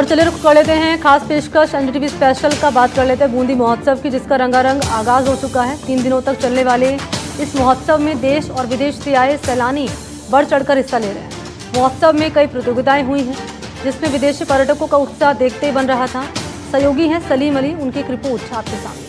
और चलिए रुक कर लेते हैं खास पेशकश एनडीटीवी स्पेशल का। बात कर लेते हैं बूंदी महोत्सव की, जिसका रंगारंग आगाज हो चुका है। 3 दिनों तक चलने वाले इस महोत्सव में देश और विदेश से आए सैलानी बढ़ चढ़कर हिस्सा ले रहे हैं। महोत्सव में कई प्रतियोगिताएं हुई हैं, जिसमें विदेशी पर्यटकों का उत्साह देखते ही बन रहा था। सहयोगी हैं सलीम अली, उनकी एक रिपोर्ट आपके सामने।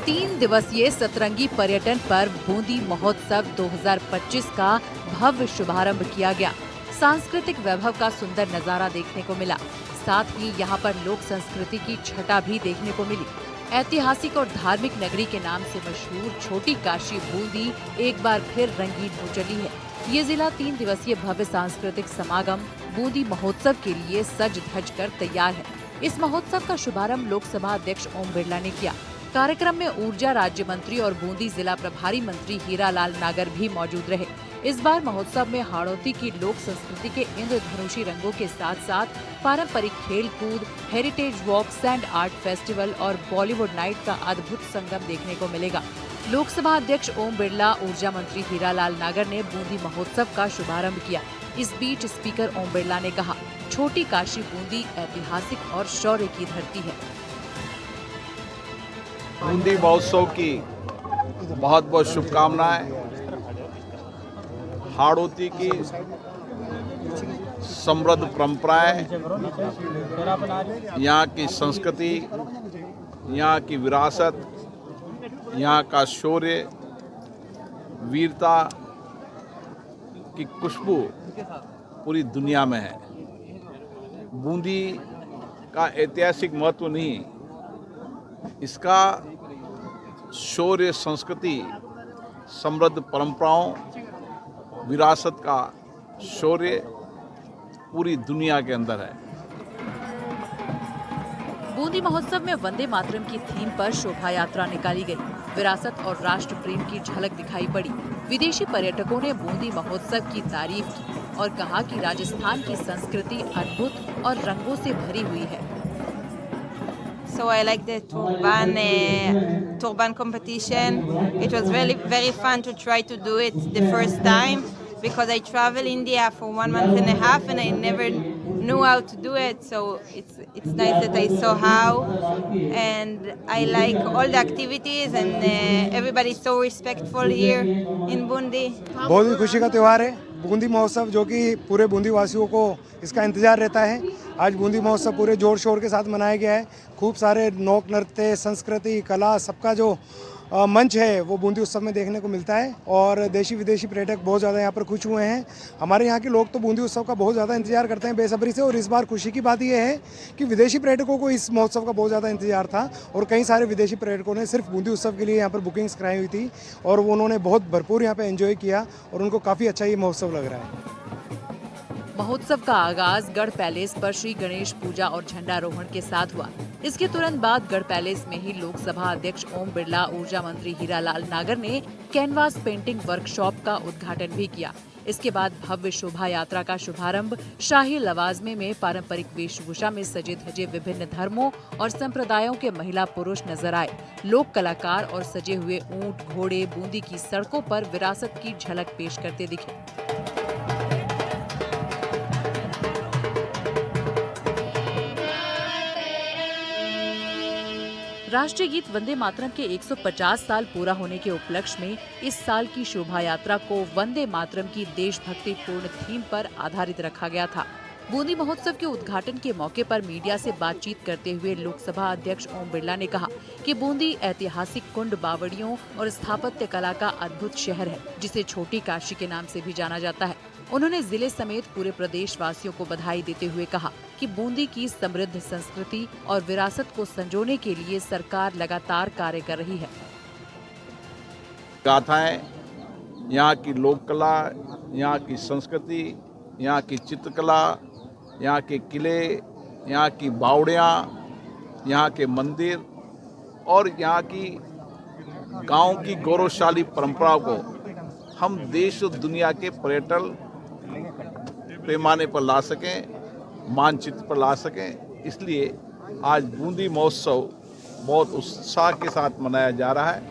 3 दिवसीय सतरंगी पर्यटन पर्व बूंदी महोत्सव 2025 का भव्य शुभारंभ किया गया। सांस्कृतिक वैभव का सुंदर नजारा देखने को मिला। साथ ही यहां पर लोक संस्कृति की छटा भी देखने को मिली। ऐतिहासिक और धार्मिक नगरी के नाम से मशहूर छोटी काशी बूंदी एक बार फिर रंगीन हो चली है। ये जिला 3 दिवसीय भव्य सांस्कृतिक समागम बूंदी महोत्सव के लिए सज धज कर तैयार है। इस महोत्सव का शुभारंभ लोकसभा अध्यक्ष ओम बिरला ने किया। कार्यक्रम में ऊर्जा राज्य मंत्री और बूंदी जिला प्रभारी मंत्री हीरालाल नागर भी मौजूद रहे। इस बार महोत्सव में हाड़ौती की लोक संस्कृति के इंद्रधनुषी रंगों के साथ साथ पारंपरिक खेल कूद, heritage walk, sand art festival और बॉलीवुड नाइट का अद्भुत संगम देखने को मिलेगा। लोकसभा अध्यक्ष ओम बिरला, ऊर्जा मंत्री हीरालाल नागर ने बूंदी महोत्सव का शुभारंभ किया। इस बीच स्पीकर ओम बिरला ने कहा, छोटी काशी बूंदी ऐतिहासिक और शौर्य की धरती है। बूंदी महोत्सव की बहुत बहुत शुभकामनाएं। हाड़ौती की समृद्ध परंपराएं, यहाँ की संस्कृति, यहाँ की विरासत, यहाँ का शौर्य, वीरता की खुशबू पूरी दुनिया में है। बूंदी का ऐतिहासिक महत्व नहीं, इसका शौर्य, संस्कृति, समृद्ध परंपराओं, विरासत का शौर्य पूरी दुनिया के अंदर है। बूंदी महोत्सव में वंदे मातरम की थीम पर शोभा यात्रा निकाली गई। विरासत और राष्ट्र प्रेम की झलक दिखाई पड़ी। विदेशी पर्यटकों ने बूंदी महोत्सव की तारीफ की और कहा कि राजस्थान की संस्कृति अद्भुत और रंगों से भरी हुई है। So I like the turban competition. It was really very fun to try to do it the first time because I traveled India for 1 month and a half and I never knew how to do it. So it's nice that I saw how, and I like all the activities and everybody is so respectful here in Bundi. बहुत ही खुशी का त्यौहार है बूंदी महोत्सव, जो कि पूरे बूंदी वासियों को इसका इंतजार रहता है। आज बूंदी महोत्सव पूरे जोर शोर के साथ मनाया गया है। खूब सारे लोक नृत्य, संस्कृति, कला, सबका जो मंच है वो बूंदी उत्सव में देखने को मिलता है और देशी विदेशी पर्यटक बहुत ज़्यादा यहाँ पर खुश हुए हैं। हमारे यहाँ के लोग तो बूंदी उत्सव का बहुत ज़्यादा इंतजार करते हैं बेसब्री से, और इस बार खुशी की बात यह है कि विदेशी पर्यटकों को इस महोत्सव का बहुत ज़्यादा इंतजार था और कई सारे विदेशी पर्यटकों ने सिर्फ बूंदी उत्सव के लिए यहाँ पर बुकिंग्स कराई हुई थी और उन्होंने बहुत भरपूर यहाँ पर एंजॉय किया और उनको काफ़ी अच्छा ये महोत्सव लग रहा है। महोत्सव का आगाज गढ़ पैलेस पर श्री गणेश पूजा और झंडारोहण के साथ हुआ। इसके तुरंत बाद गढ़ पैलेस में ही लोकसभा अध्यक्ष ओम बिरला, ऊर्जा मंत्री हीरालाल नागर ने कैनवास पेंटिंग वर्कशॉप का उद्घाटन भी किया। इसके बाद भव्य शोभा यात्रा का शुभारंभ शाही लवाजमे में पारंपरिक वेशभूषा में सजे धजे विभिन्न धर्मों और संप्रदायों के महिला पुरुष नजर आए। लोक कलाकार और सजे हुए ऊंट, घोड़े बूंदी की सड़कों पर विरासत की झलक पेश करते दिखे। राष्ट्रीय गीत वंदे मातरम के 150 साल पूरा होने के उपलक्ष्य में इस साल की शोभा यात्रा को वंदे मातरम की देशभक्ति पूर्ण थीम पर आधारित रखा गया था। बूंदी महोत्सव के उद्घाटन के मौके पर मीडिया से बातचीत करते हुए लोकसभा अध्यक्ष ओम बिरला ने कहा कि बूंदी ऐतिहासिक कुंड, बावड़ियों और स्थापत्य कला का अद्भुत शहर है, जिसे छोटी काशी के नाम से भी जाना जाता है। उन्होंने जिले समेत पूरे प्रदेश वासियों को बधाई देते हुए कहा कि बूंदी की समृद्ध संस्कृति और विरासत को संजोने के लिए सरकार लगातार कार्य कर रही है। गाथाएं, यहाँ की लोक कला, यहाँ की संस्कृति, यहाँ की चित्रकला, यहाँ के किले, यहाँ की बावड़ियाँ, यहाँ के मंदिर और यहाँ की गांव की गौरवशाली परंपराओं को हम देश और दुनिया के पर्यटन पैमाने पर ला सकें, मानचित्र पर ला सकें। इसलिए आज बूंदी महोत्सव बहुत उत्साह के साथ मनाया जा रहा है।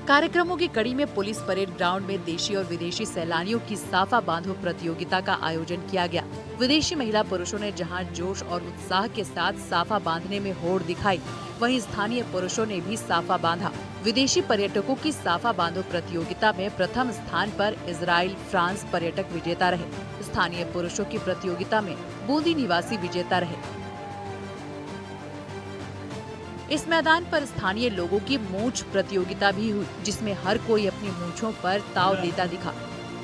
कार्यक्रमों की कड़ी में पुलिस परेड ग्राउंड में देशी और विदेशी सैलानियों की साफा बांधो प्रतियोगिता का आयोजन किया गया। विदेशी महिला पुरुषों ने जहां जोश और उत्साह के साथ साफा बांधने में होड़ दिखाई, वहीं स्थानीय पुरुषों ने भी साफा बांधा। विदेशी पर्यटकों की साफा बांधो प्रतियोगिता में प्रथम स्थान पर इजराइल फ्रांस पर्यटक विजेता रहे। स्थानीय पुरुषों की प्रतियोगिता में बूंदी निवासी विजेता रहे। इस मैदान पर स्थानीय लोगों की मूंछ प्रतियोगिता भी हुई, जिसमें हर कोई अपनी मूंछों पर ताव देता दिखा।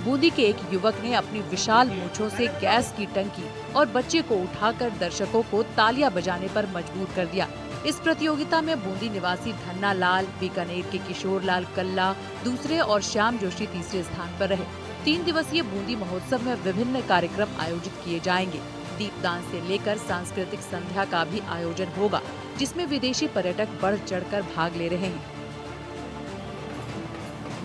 बूंदी के एक युवक ने अपनी विशाल मूंछों से गैस की टंकी और बच्चे को उठाकर दर्शकों को तालियां बजाने पर मजबूर कर दिया। इस प्रतियोगिता में बूंदी निवासी धन्ना लाल, बीकानेर के किशोर लाल कल्ला दूसरे और श्याम जोशी तीसरे स्थान पर रहे। 3 दिवसीय बूंदी महोत्सव में विभिन्न कार्यक्रम आयोजित किए जाएंगे। दीपदान से लेकर सांस्कृतिक संध्या का भी आयोजन होगा, जिसमें विदेशी पर्यटक बढ़ चढ़कर भाग ले रहे हैं।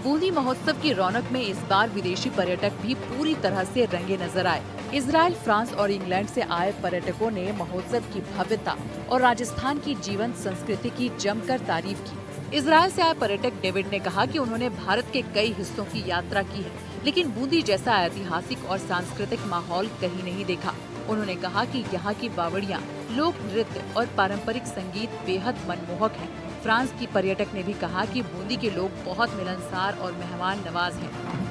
बूंदी महोत्सव की रौनक में इस बार विदेशी पर्यटक भी पूरी तरह से रंगे नजर आए। इजराइल, फ्रांस और इंग्लैंड से आए पर्यटकों ने महोत्सव की भव्यता और राजस्थान की जीवंत संस्कृति की जमकर तारीफ की। इजराइल से आए पर्यटक डेविड ने कहा कि उन्होंने भारत के कई हिस्सों की यात्रा की है, लेकिन बूंदी जैसा ऐतिहासिक और सांस्कृतिक माहौल कहीं नहीं देखा। उन्होंने कहा कि यहाँ की बावड़ियाँ, लोक नृत्य और पारंपरिक संगीत बेहद मनमोहक हैं। फ्रांस की पर्यटक ने भी कहा कि बूंदी के लोग बहुत मिलनसार और मेहमान नवाज हैं।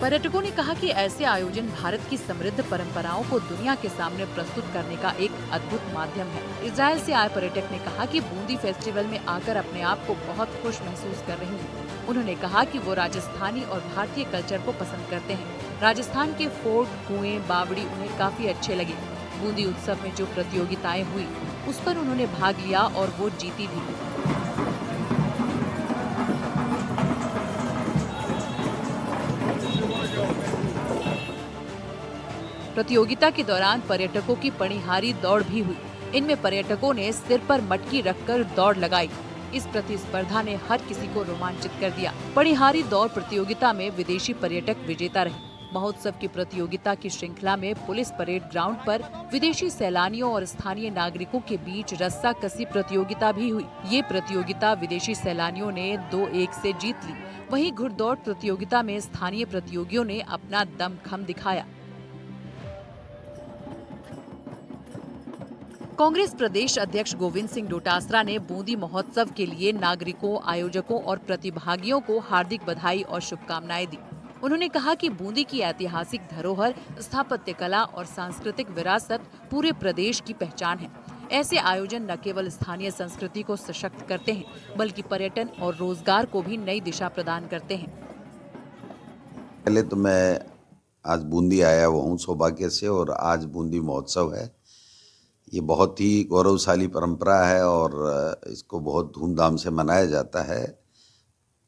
पर्यटकों ने कहा कि ऐसे आयोजन भारत की समृद्ध परंपराओं को दुनिया के सामने प्रस्तुत करने का एक अद्भुत माध्यम है। इजराइल से आए पर्यटक ने कहा कि बूंदी फेस्टिवल में आकर अपने आप को बहुत खुश महसूस कर रही हैं। उन्होंने कहा कि वो राजस्थानी और भारतीय कल्चर को पसंद करते हैं। राजस्थान के फोर्ट, कुएं, बावड़ी उन्हें काफी अच्छे लगे। बूंदी उत्सव में जो प्रतियोगिताएं हुई, उस पर उन्होंने भाग लिया और वो जीती भी। प्रतियोगिता के दौरान पर्यटकों की पणिहारी दौड़ भी हुई। इनमें पर्यटकों ने सिर पर मटकी रखकर दौड़ लगाई। इस प्रतिस्पर्धा ने हर किसी को रोमांचित कर दिया। पणिहारी दौड़ प्रतियोगिता में विदेशी पर्यटक विजेता रहे। महोत्सव की प्रतियोगिता की श्रृंखला में पुलिस परेड ग्राउंड पर विदेशी सैलानियों और स्थानीय नागरिकों के बीच रस्साकसी प्रतियोगिता भी हुई। ये प्रतियोगिता विदेशी सैलानियों ने 2-1 से जीत ली। वहीं घुड़दौड़ प्रतियोगिता में स्थानीय प्रतियोगियों ने अपना दमखम दिखाया। कांग्रेस प्रदेश अध्यक्ष गोविंद सिंह डोटासरा ने बूंदी महोत्सव के लिए नागरिकों, आयोजकों और प्रतिभागियों को हार्दिक बधाई और शुभकामनाएं दी। उन्होंने कहा कि बूंदी की ऐतिहासिक धरोहर, स्थापत्य कला और सांस्कृतिक विरासत पूरे प्रदेश की पहचान है। ऐसे आयोजन न केवल स्थानीय संस्कृति को सशक्त करते हैं, बल्कि पर्यटन और रोजगार को भी नई दिशा प्रदान करते हैं। पहले तो मैं आज बूंदी आया हुआ हूँ सौभाग्य से, और आज बूंदी महोत्सव है। ये बहुत ही गौरवशाली परंपरा है और इसको बहुत धूमधाम से मनाया जाता है।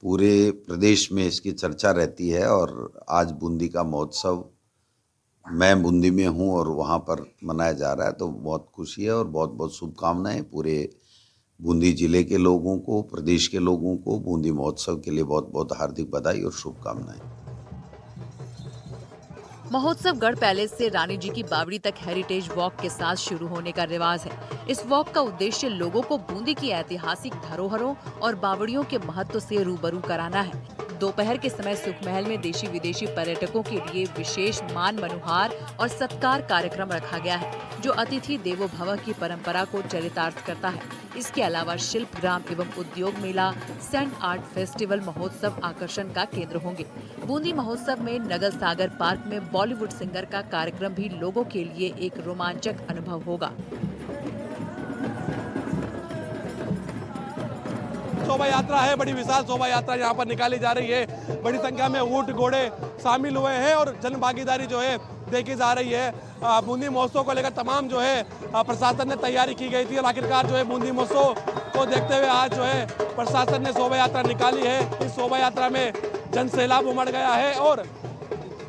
पूरे प्रदेश में इसकी चर्चा रहती है और आज बूंदी का महोत्सव मैं बूंदी में हूँ और वहाँ पर मनाया जा रहा है, तो बहुत खुशी है और बहुत बहुत शुभकामनाएं पूरे बूंदी जिले के लोगों को, प्रदेश के लोगों को बूंदी महोत्सव के लिए बहुत बहुत हार्दिक बधाई और शुभकामनाएं। महोत्सव गढ़ पैलेस से रानी जी की बावड़ी तक हेरिटेज वॉक के साथ शुरू होने का रिवाज है। इस वॉक का उद्देश्य लोगों को बूंदी की ऐतिहासिक धरोहरों और बावड़ियों के महत्व से रूबरू कराना है। दोपहर के समय सुखमहल में देशी विदेशी पर्यटकों के लिए विशेष मान मनुहार और सत्कार कार्यक्रम रखा गया है, जो अतिथि देवो भव की परंपरा को चरितार्थ करता है। इसके अलावा शिल्प ग्राम एवं उद्योग मेला, सेंट आर्ट फेस्टिवल महोत्सव आकर्षण का केंद्र होंगे। बूंदी महोत्सव में नगल सागर पार्क में बॉलीवुड सिंगर का कार्यक्रम भी लोगों के लिए एक रोमांचक अनुभव होगा। शोभा यात्रा है, बड़ी विशाल शोभा यात्रा यहाँ पर निकाली जा रही है। बड़ी संख्या में ऊंट घोड़े शामिल हुए हैं और जन भागीदारी जो है देखी जा रही है। बूंदी महोत्सव को लेकर तमाम जो है प्रशासन ने तैयारी की गई थी और आखिरकार जो है बूंदी महोत्सव को देखते हुए आज जो है प्रशासन ने शोभा यात्रा निकाली है। इस शोभा यात्रा में जन सैलाब उमड़ गया है और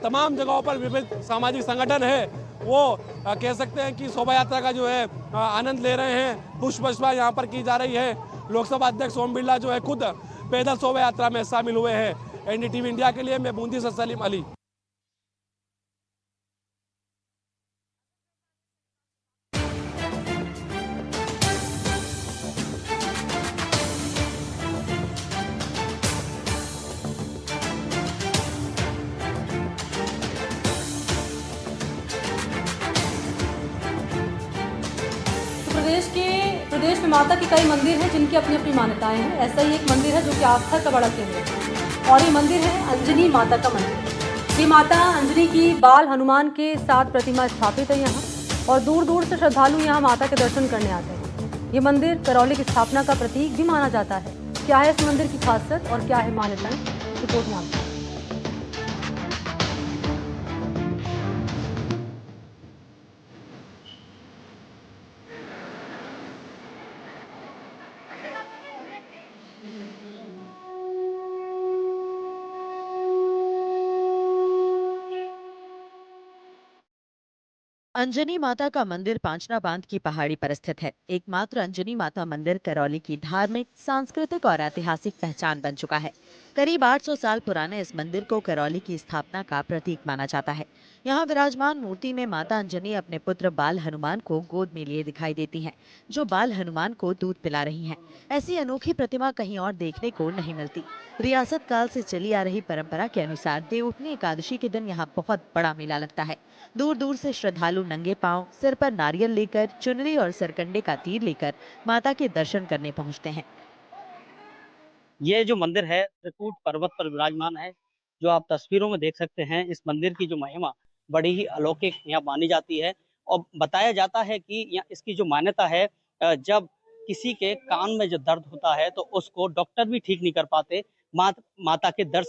तमाम जगहों पर विभिन्न सामाजिक संगठन है वो कह सकते हैं कि शोभा यात्रा का जो है आनंद ले रहे हैं। पुष्प वर्षा यहाँ पर की जा रही है। लोकसभा अध्यक्ष ओम बिरला जो है खुद पैदल शोभा यात्रा में शामिल हुए हैं। एनडीटीवी इंडिया के लिए मैं बूंदी से सलीम अली। प्रदेश में माता के कई मंदिर हैं जिनकी अपनी अपनी मान्यताएं हैं। ऐसा ही एक मंदिर है जो कि आस्था का बड़ा केंद्र है और ये मंदिर है अंजनी माता का मंदिर। ये माता अंजनी की बाल हनुमान के साथ प्रतिमा स्थापित है यहाँ और दूर दूर से श्रद्धालु यहाँ माता के दर्शन करने आते हैं। ये मंदिर करौली की स्थापना का प्रतीक भी माना जाता है। क्या है इस मंदिर की खासियत और क्या है मान्यताएं, रिपोर्ट में आपको। अंजनी माता का मंदिर पांचना बांध की पहाड़ी पर स्थित है। एकमात्र अंजनी माता मंदिर करौली की धार्मिक, सांस्कृतिक और ऐतिहासिक पहचान बन चुका है। करीब 800 साल पुराने इस मंदिर को करौली की स्थापना का प्रतीक माना जाता है। यहाँ विराजमान मूर्ति में माता अंजनी अपने पुत्र बाल हनुमान को गोद में लिए दिखाई देती हैं, जो बाल हनुमान को दूध पिला रही हैं। ऐसी अनोखी प्रतिमा कहीं और देखने को नहीं मिलती। रियासत काल से चली आ रही परंपरा के अनुसार देवउठनी एकादशी के दिन यहाँ बहुत बड़ा मेला लगता है। दूर दूर से श्रद्धालु नंगे पांव, सिर पर नारियल लेकर, चुनरी और सरकंडे का तीर लेकर माता के दर्शन करने पहुंचते हैं। ये जो मंदिर है त्रिकूट पर्वत पर विराजमान है। जो आप तस्वीरों में देख सकते हैं, इस मंदिर की जो महिमा बड़ी ही अलौकिक यहाँ मानी जाती है और बताया जाता है कि यहाँ इसकी जो मान्यता है, जब किसी के कान में जो दर्द होता है तो उसको डॉक्टर भी ठीक नहीं कर पाते, माता के दर्शन